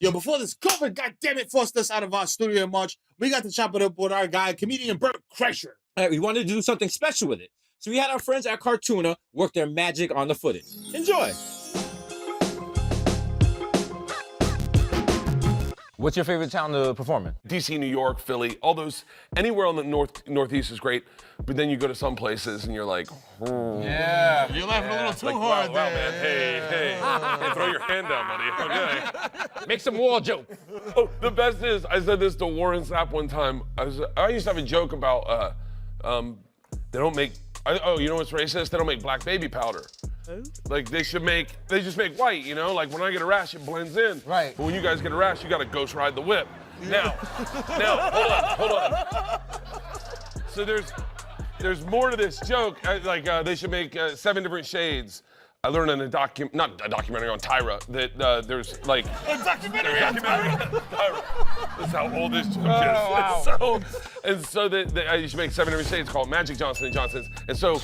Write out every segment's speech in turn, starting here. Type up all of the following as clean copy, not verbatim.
Yo, before this COVID, goddammit, forced us out of our studio in March, we got to chop it up with our guy, comedian Bert Kreischer. We wanted to do something special with it. So we had our friends at Cartuna work their magic on the footage. Enjoy. What's your favorite town to perform in? DC, New York, Philly, all those, anywhere on the northeast is great, but then you go to some places and you're like, Yeah, you're laughing a little too hard wow, there. man, hey, throw your hand down, buddy, okay. Make some wall joke. Oh, the best is, I said this to Warren Sapp one time, I used to have a joke about, they don't make, you know what's racist? They don't make black baby powder. Like they just make white, you know? Like when I get a rash, it blends in. Right. But when you guys get a rash, you gotta ghost ride the whip. Now, hold on. So there's more to this joke. They should make 7 different shades. I learned in not a documentary on Tyra, that there's like A documentary on Tyra. That's how old this joke is. Wow. So you should make 7 different shades called Magic Johnson & Johnson's. And so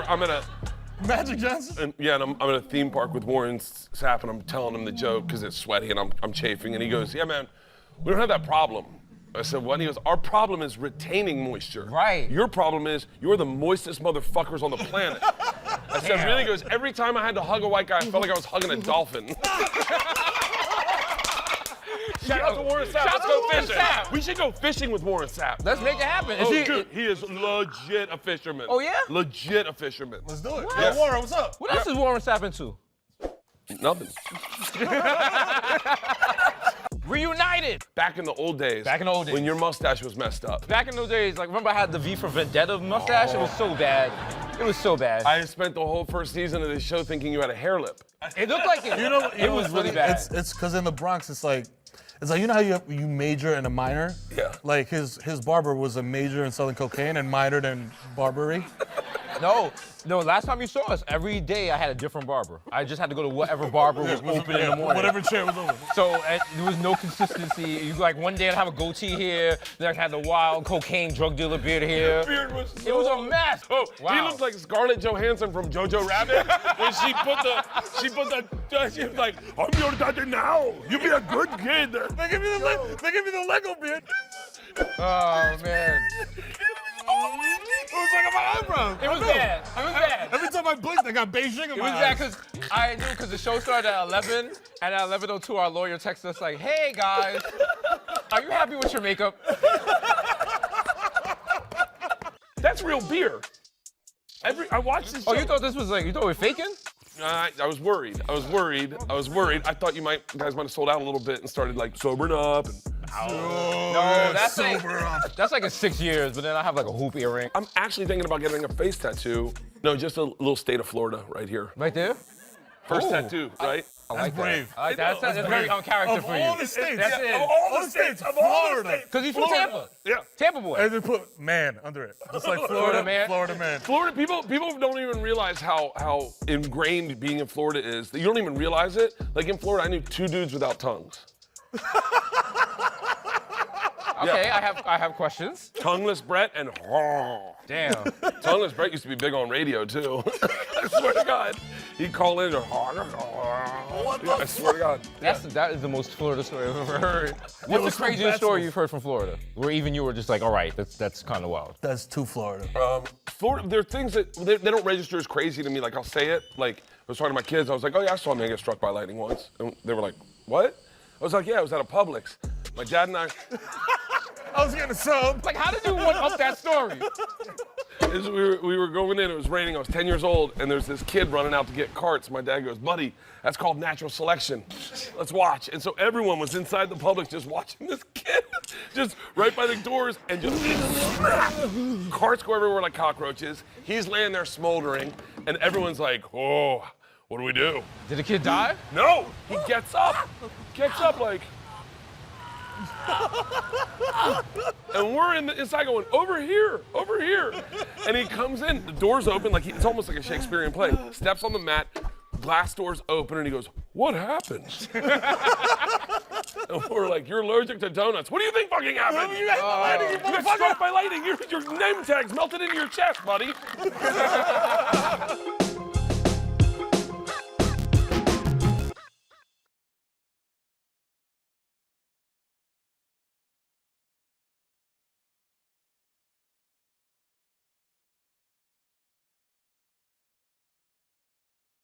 I'm at a Magic Johnson? and I'm at a theme park with Warren Sapp, and I'm telling him the joke because it's sweaty and I'm chafing, and he goes, "Yeah, man, we don't have that problem." I said, "What?" He goes, "Our problem is retaining moisture. Right. Your problem is you're the moistest motherfuckers on the planet." I said, "Really?" He goes, "Every time I had to hug a white guy, I felt like I was hugging a dolphin." Shout out to Warren Sapp. Let's go fishing. We should go fishing with Warren Sapp. Let's make it happen. Dude, he is legit a fisherman. Oh, yeah? Legit a fisherman. Let's do it. Yeah. Yo, Warren, what's up? What else is Warren Sapp into? Nothing. Reunited. Back in the old days. Back in the old days. When your mustache was messed up. Back in those days, like remember I had the V for Vendetta mustache? It was so bad. It was so bad. I spent the whole first season of this show thinking you had a hair lip. It looked like it. It was really bad. It's because in the Bronx, it's like you know how you major and a minor? Yeah. Like his barber was a major in selling cocaine and minored in barbery. No, last time you saw us, every day I had a different barber. I just had to go to whatever barber was open in the morning. Whatever chair was open. So there was no consistency. You like one day I'd have a goatee here, then I had the wild cocaine drug dealer beard here. Beard was It was a mess. Oh, Wow. he looked like Scarlett Johansson from Jojo Rabbit. When she was like, "I'm your daddy now. You be a good kid." They give me the Lego beard. Oh man. It was like on my eyebrows. It was bad. It was bad. Every time I blinked, I got Beijing in It my was eyes. bad because the show started at 11, and at 11:02 our lawyer texted us like, "Hey guys, are you happy with your makeup?" That's real beer. I watched this show. Oh, you thought this was like, you thought we were faking? I was worried. I thought you guys might have sold out a little bit and started like sobering up. No, that's like a 6 years, but then I have like a hoop earring. I'm actually thinking about getting a face tattoo. No, just a little state of Florida right here. Right there? First Ooh. tattoo, right? I like brave. That. I like that. That's very on character Of for you. all the states. That's it. Of all the states, of all the states. Because he's from Tampa. Yeah. Tampa boy. And they put man under it. Just like Florida man. Florida man. Florida people don't even realize how ingrained being in Florida is. You don't even realize it. Like in Florida, I knew 2 dudes without tongues. Okay, I have questions. Tongueless Brett and Damn. Tongueless Brett used to be big on radio too. I swear to God, he'd call in and I swear to God. That is the most Florida story I've ever heard. What's the craziest story you've heard from Florida? Where even you were just like, all right, that's kind of wild. That's too Florida. Florida, there are things that they don't register as crazy to me. Like I'll say it. Like I was talking to my kids. I was like, "Oh yeah, I saw a man get struck by lightning once." And they were like, "What?" I was like, "Yeah, I was at a Publix. My dad and I." I was getting a sub. Like, how did you one up that story? We were going in, it was raining, I was 10 years old, and there's this kid running out to get carts. My dad goes, "Buddy, that's called natural selection. Let's watch." And so everyone was inside the Publix just watching this kid, just right by the doors, and just carts go everywhere like cockroaches. He's laying there smoldering, and everyone's like, "Oh, what do we do?" Did the kid die? No, he gets up like, and we're inside going, "Over here, over here." And he comes in, the door's open, like it's almost like a Shakespearean play. Steps on the mat, glass doors open, and he goes, "What happened?" And we're like, "You're allergic to donuts. What do you think fucking happened? You got struck by lightning. Your name tag's melted into your chest, buddy."